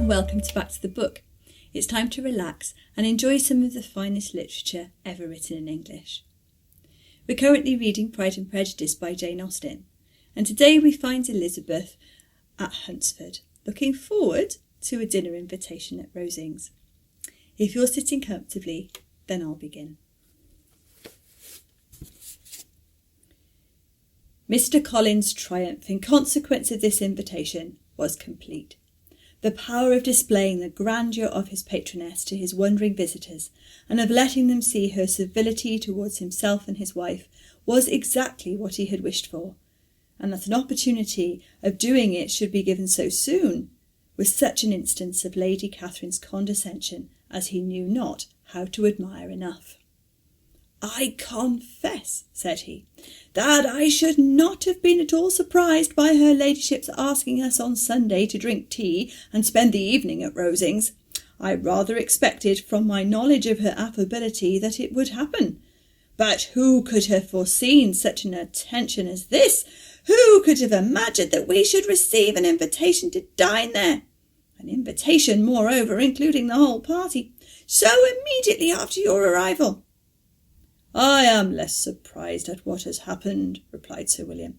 and welcome back to the book. It's time to relax and enjoy some of the finest literature ever written in English. We're currently reading Pride and Prejudice by Jane Austen, and today we find Elizabeth at Hunsford, looking forward to a dinner invitation at Rosings. If you're sitting comfortably, then I'll begin. Mr. Collins's triumph in consequence of this invitation was complete. The power of displaying the grandeur of his patroness to his wondering visitors, and of letting them see her civility towards himself and his wife, was exactly what he had wished for, and that an opportunity of doing it should be given so soon was such an instance of Lady Catherine's condescension as he knew not how to admire enough. "I confess," said he, "that I should not have been at all surprised by her ladyship's asking us on Sunday to drink tea and spend the evening at Rosings. I rather expected, from my knowledge of her affability, that it would happen. But who could have foreseen such an attention as this? Who could have imagined that we should receive an invitation to dine there? An invitation, moreover, including the whole party, so immediately after your arrival." "I am less surprised at what has happened," replied Sir William,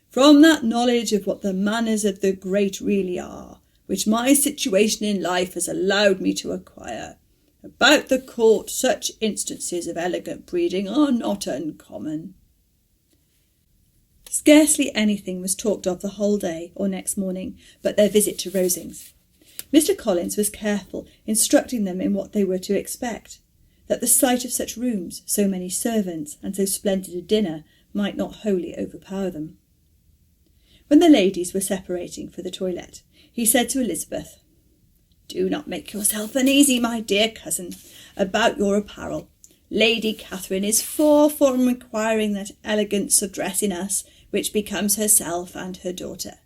"from that knowledge of what the manners of the great really are, which my situation in life has allowed me to acquire. About the court, such instances of elegant breeding are not uncommon." Scarcely anything was talked of the whole day or next morning but their visit to Rosings. Mr. Collins was careful, instructing them in what they were to expect, that the sight of such rooms, so many servants, and so splendid a dinner might not wholly overpower them. When the ladies were separating for the toilette, he said to Elizabeth, "Do not make yourself uneasy, my dear cousin, about your apparel. Lady Catherine is far from requiring that elegance of dress in us which becomes herself and her daughter.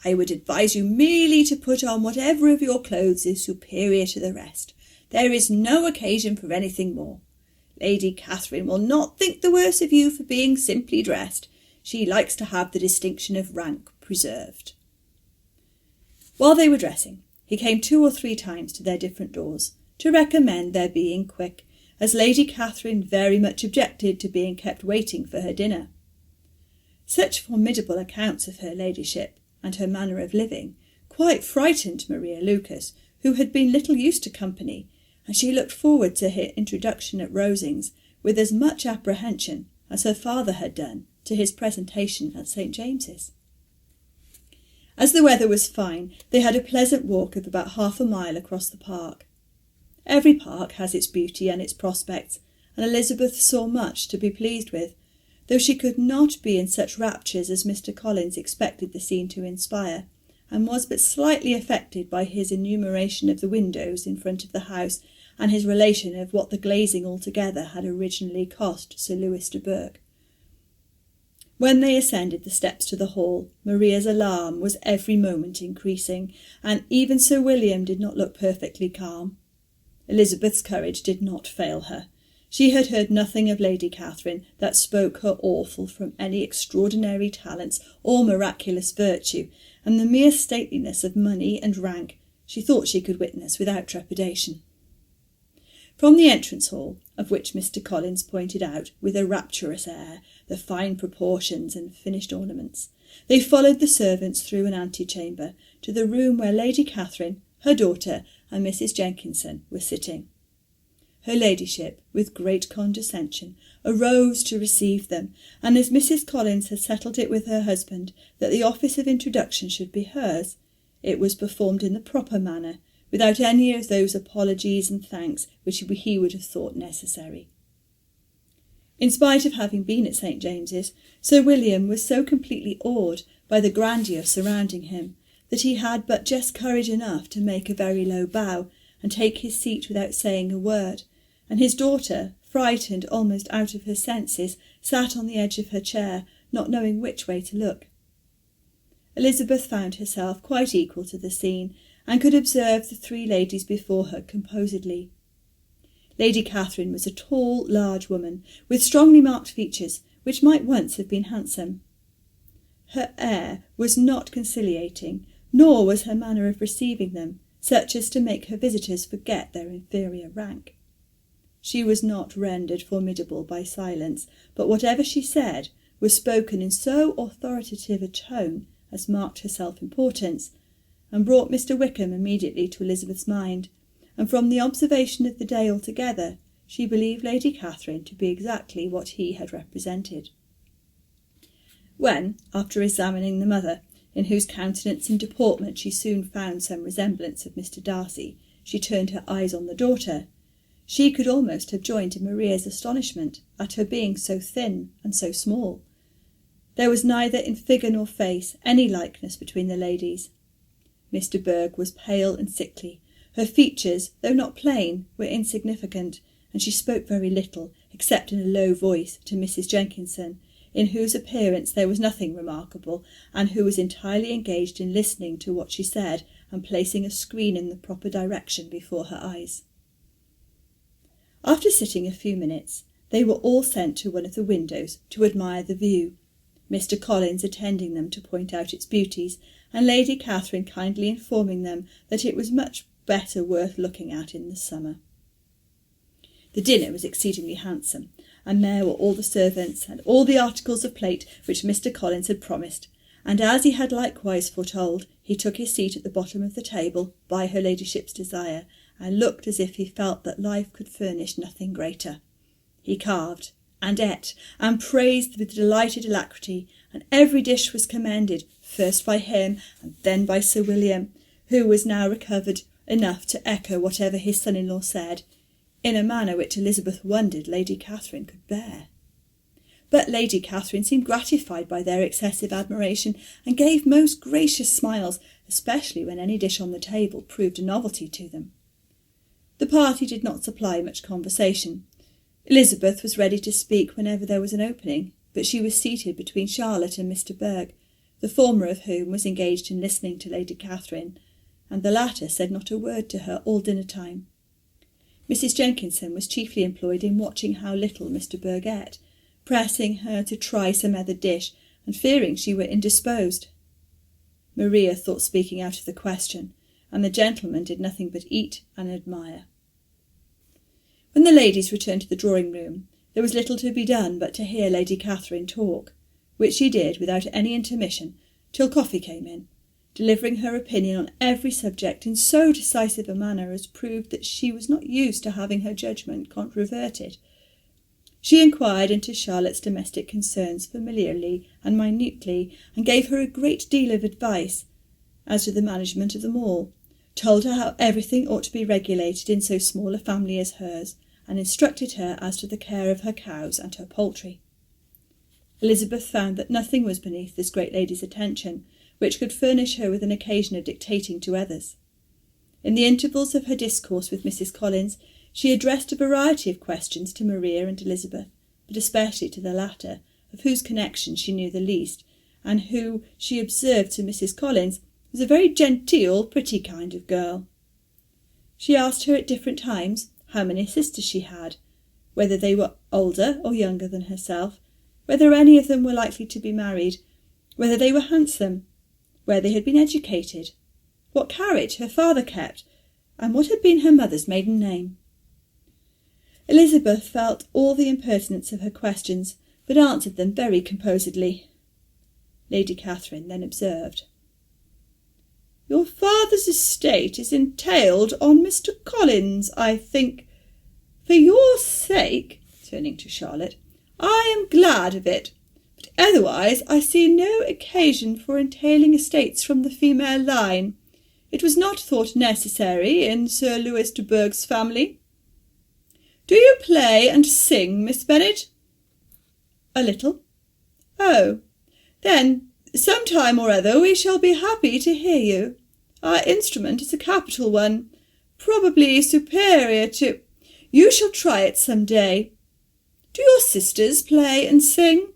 I would advise you merely to put on whatever of your clothes is superior to the rest. There is no occasion for anything more. Lady Catherine will not think the worse of you for being simply dressed. She likes to have the distinction of rank preserved." While they were dressing, he came 2 or 3 times to their different doors, to recommend their being quick, as Lady Catherine very much objected to being kept waiting for her dinner. Such formidable accounts of her ladyship and her manner of living quite frightened Maria Lucas, who had been little used to company, and she looked forward to her introduction at Rosings with as much apprehension as her father had done to his presentation at St. James's. As the weather was fine, they had a pleasant walk of about half a mile across the park. Every park has its beauty and its prospects, and Elizabeth saw much to be pleased with, though she could not be in such raptures as Mr. Collins expected the scene to inspire, and was but slightly affected by his enumeration of the windows in front of the house and his relation of what the glazing altogether had originally cost Sir Lewis de Bourgh. When they ascended the steps to the hall, Maria's alarm was every moment increasing, and even Sir William did not look perfectly calm. Elizabeth's courage did not fail her. She had heard nothing of Lady Catherine that spoke her awful from any extraordinary talents or miraculous virtue, and the mere stateliness of money and rank she thought she could witness without trepidation. From the entrance hall, of which Mr. Collins pointed out, with a rapturous air, the fine proportions and finished ornaments, they followed the servants through an antechamber to the room where Lady Catherine, her daughter, and Mrs. Jenkinson were sitting. Her ladyship, with great condescension, arose to receive them, and as Mrs. Collins had settled it with her husband that the office of introduction should be hers, it was performed in the proper manner, without any of those apologies and thanks which he would have thought necessary. In spite of having been at St. James's, Sir William was so completely awed by the grandeur surrounding him that he had but just courage enough to make a very low bow and take his seat without saying a word, and his daughter, frightened almost out of her senses, sat on the edge of her chair, not knowing which way to look. Elizabeth found herself quite equal to the scene, and could observe the 3 ladies before her composedly. Lady Catherine was a tall, large woman, with strongly marked features, which might once have been handsome. Her air was not conciliating, nor was her manner of receiving them, such as to make her visitors forget their inferior rank. She was not rendered formidable by silence, but whatever she said was spoken in so authoritative a tone as marked her self-importance, and brought Mr. Wickham immediately to Elizabeth's mind, and from the observation of the day altogether, she believed Lady Catherine to be exactly what he had represented. When, after examining the mother, in whose countenance and deportment she soon found some resemblance of Mr. Darcy, she turned her eyes on the daughter, she could almost have joined in Maria's astonishment at her being so thin and so small. There was neither in figure nor face any likeness between the ladies. Mr. Berg was pale and sickly. Her features, though not plain, were insignificant, and she spoke very little, except in a low voice, to Mrs. Jenkinson, in whose appearance there was nothing remarkable, and who was entirely engaged in listening to what she said and placing a screen in the proper direction before her eyes. After sitting a few minutes, they were all sent to one of the windows to admire the view, Mr. Collins attending them to point out its beauties, and Lady Catherine kindly informing them that it was much better worth looking at in the summer. The dinner was exceedingly handsome, and there were all the servants and all the articles of plate which Mr. Collins had promised, and as he had likewise foretold, he took his seat at the bottom of the table by her ladyship's desire, and looked as if he felt that life could furnish nothing greater. He carved, and ate, and praised with delighted alacrity, and every dish was commended, first by him, and then by Sir William, who was now recovered enough to echo whatever his son-in-law said, in a manner which Elizabeth wondered Lady Catherine could bear. But Lady Catherine seemed gratified by their excessive admiration, and gave most gracious smiles, especially when any dish on the table proved a novelty to them. The party did not supply much conversation. Elizabeth was ready to speak whenever there was an opening, but she was seated between Charlotte and Mr. Berg, the former of whom was engaged in listening to Lady Catherine, and the latter said not a word to her all dinner-time. Mrs. Jenkinson was chiefly employed in watching how little Mr. Berg ate, pressing her to try some other dish, and fearing she were indisposed. Maria thought speaking out of the question, and the gentlemen did nothing but eat and admire. When the ladies returned to the drawing-room, there was little to be done but to hear Lady Catherine talk, which she did without any intermission till coffee came in, delivering her opinion on every subject in so decisive a manner as proved that she was not used to having her judgment controverted. She inquired into Charlotte's domestic concerns familiarly and minutely, and gave her a great deal of advice as to the management of them all, told her how everything ought to be regulated in so small a family as hers, and instructed her as to the care of her cows and her poultry. Elizabeth found that nothing was beneath this great lady's attention which could furnish her with an occasion of dictating to others. In the intervals of her discourse with Mrs. Collins, she addressed a variety of questions to Maria and Elizabeth, but especially to the latter, of whose connection she knew the least, and who, she observed to Mrs. Collins, was a very genteel, pretty kind of girl. She asked her at different times how many sisters she had, whether they were older or younger than herself, whether any of them were likely to be married, whether they were handsome, where they had been educated, what carriage her father kept, and what had been her mother's maiden name. Elizabeth felt all the impertinence of her questions, but answered them very composedly. Lady Catherine then observed, "Your father's estate is entailed on Mr. Collins, I think. For your sake," turning to Charlotte, "I am glad of it, but otherwise I see no occasion for entailing estates from the female line. It was not thought necessary in Sir Louis de Bourgh's family. Do you play and sing, Miss Bennet?" "A little." "Oh, then some time or other we shall be happy to hear you. Our instrument is a capital one, probably superior to— You shall try it some day. Do your sisters play and sing?"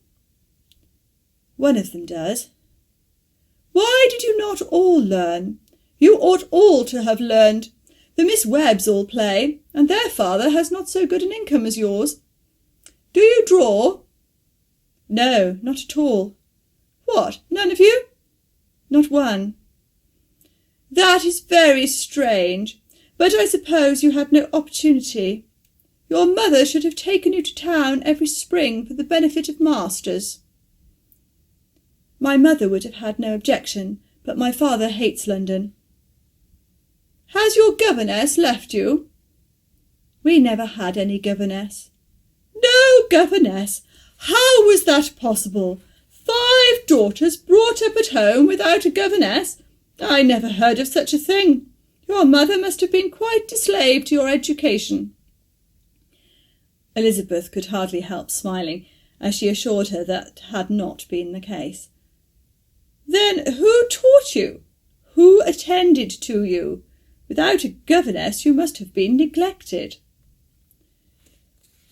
"One of them does." "Why did you not all learn? You ought all to have learned. The Miss Webbs all play, and their father has not so good an income as yours. Do you draw?" "No, not at all." "What, none of you?" "Not one." "That is very strange, but I suppose you had no opportunity. Your mother should have taken you to town every spring for the benefit of masters." "My mother would have had no objection, but my father hates London." "Has your governess left you?" "We never had any governess." "No governess? How was that possible? 5 daughters brought up at home without a governess? I never heard of such a thing. Your mother must have been quite a slave to your education." Elizabeth could hardly help smiling as she assured her that had not been the case. "Then who taught you? Who attended to you? Without a governess you must have been neglected."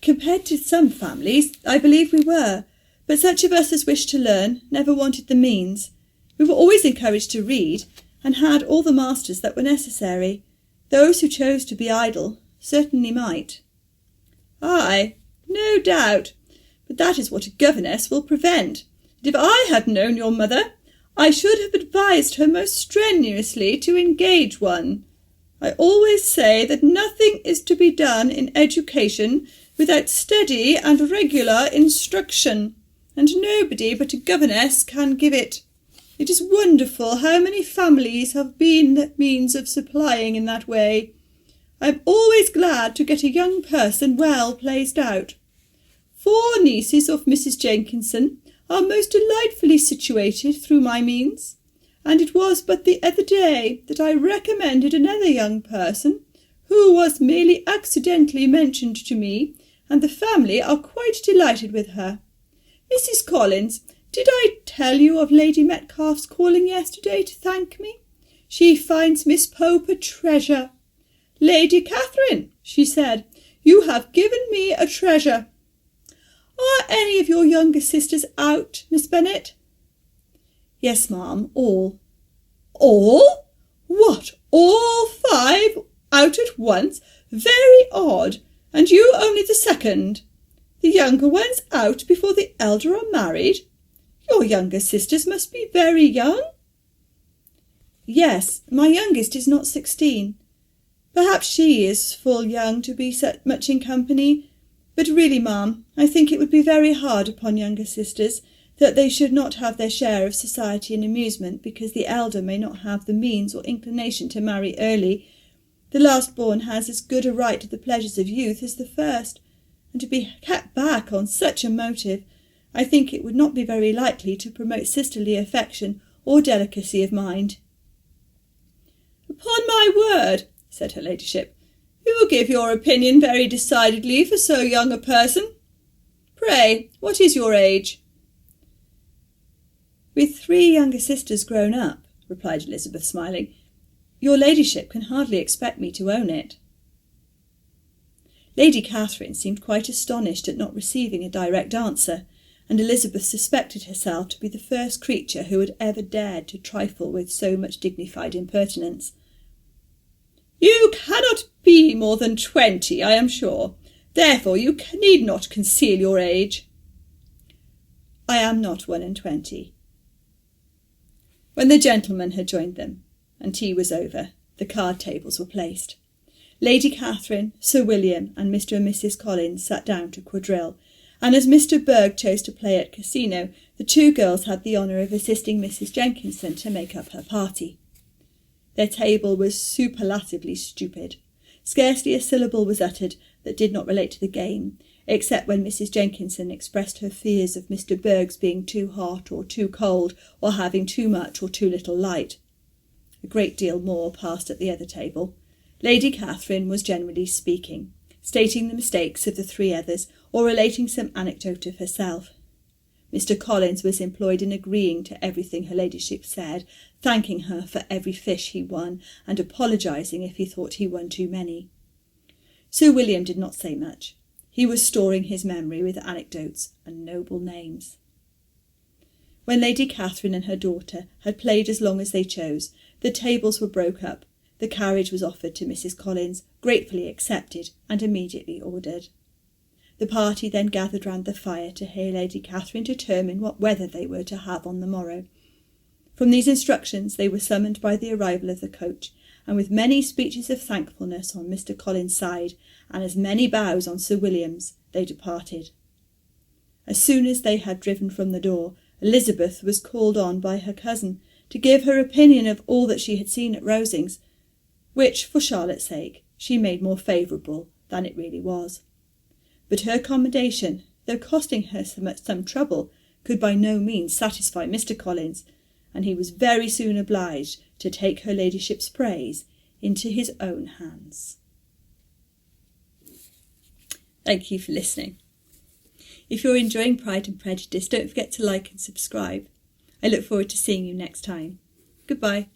"Compared to some families, I believe we were, but such of us as wished to learn never wanted the means. We were always encouraged to read, and had all the masters that were necessary. Those who chose to be idle certainly might." "Ay, no doubt, but that is what a governess will prevent. And if I had known your mother, I should have advised her most strenuously to engage one. I always say that nothing is to be done in education without steady and regular instruction, and nobody but a governess can give it. It is wonderful how many families have been the means of supplying in that way. I am always glad to get a young person well placed out. 4 nieces of Mrs. Jenkinson are most delightfully situated through my means, and it was but the other day that I recommended another young person who was merely accidentally mentioned to me, and the family are quite delighted with her. Mrs. Collins, did I tell you of Lady Metcalfe's calling yesterday to thank me? She finds Miss Pope a treasure. 'Lady Catherine,' she said, 'you have given me a treasure.' Are any of your younger sisters out, Miss Bennet?" "Yes, ma'am, all." "All? What, all 5 out at once? Very odd. And you only the second. The younger ones out before the elder are married? Your younger sisters must be very young?" "Yes, my youngest is not 16. Perhaps she is full young to be so much in company. But really, ma'am, I think it would be very hard upon younger sisters that they should not have their share of society and amusement because the elder may not have the means or inclination to marry early. The last-born has as good a right to the pleasures of youth as the first, and to be kept back on such a motive, I think it would not be very likely to promote sisterly affection or delicacy of mind." "Upon my word," said her ladyship, "you give your opinion very decidedly for so young a person. Pray, what is your age?" "With 3 younger sisters grown up," replied Elizabeth, smiling, "your ladyship can hardly expect me to own it." Lady Catherine seemed quite astonished at not receiving a direct answer, and Elizabeth suspected herself to be the first creature who had ever dared to trifle with so much dignified impertinence. "You cannot be more than 20, I am sure. Therefore you need not conceal your age." "I am not 21." When the gentlemen had joined them, and tea was over, the card-tables were placed. Lady Catherine, Sir William, and Mr. and Mrs. Collins sat down to quadrille, and as Mr. Berg chose to play at casino, the 2 girls had the honour of assisting Mrs. Jenkinson to make up her party. Their table was superlatively stupid. Scarcely a syllable was uttered that did not relate to the game, except when Mrs. Jenkinson expressed her fears of Mr. Berg's being too hot or too cold, or having too much or too little light. A great deal more passed at the other table. Lady Catherine was generally speaking, stating the mistakes of the 3 others, or relating some anecdote of herself. Mr. Collins was employed in agreeing to everything her ladyship said, thanking her for every fish he won, and apologising if he thought he won too many. Sir William did not say much. He was storing his memory with anecdotes and noble names. When Lady Catherine and her daughter had played as long as they chose, the tables were broke up. The carriage was offered to Mrs. Collins, gratefully accepted, and immediately ordered. The party then gathered round the fire to hear Lady Catherine determine what weather they were to have on the morrow. From these instructions they were summoned by the arrival of the coach, and with many speeches of thankfulness on Mr. Collins's side, and as many bows on Sir William's, they departed. As soon as they had driven from the door, Elizabeth was called on by her cousin to give her opinion of all that she had seen at Rosings, which, for Charlotte's sake, she made more favourable than it really was. But her commendation, though costing her some trouble, could by no means satisfy Mr. Collins, and he was very soon obliged to take her ladyship's praise into his own hands. Thank you for listening. If you're enjoying Pride and Prejudice, don't forget to like and subscribe. I look forward to seeing you next time. Goodbye.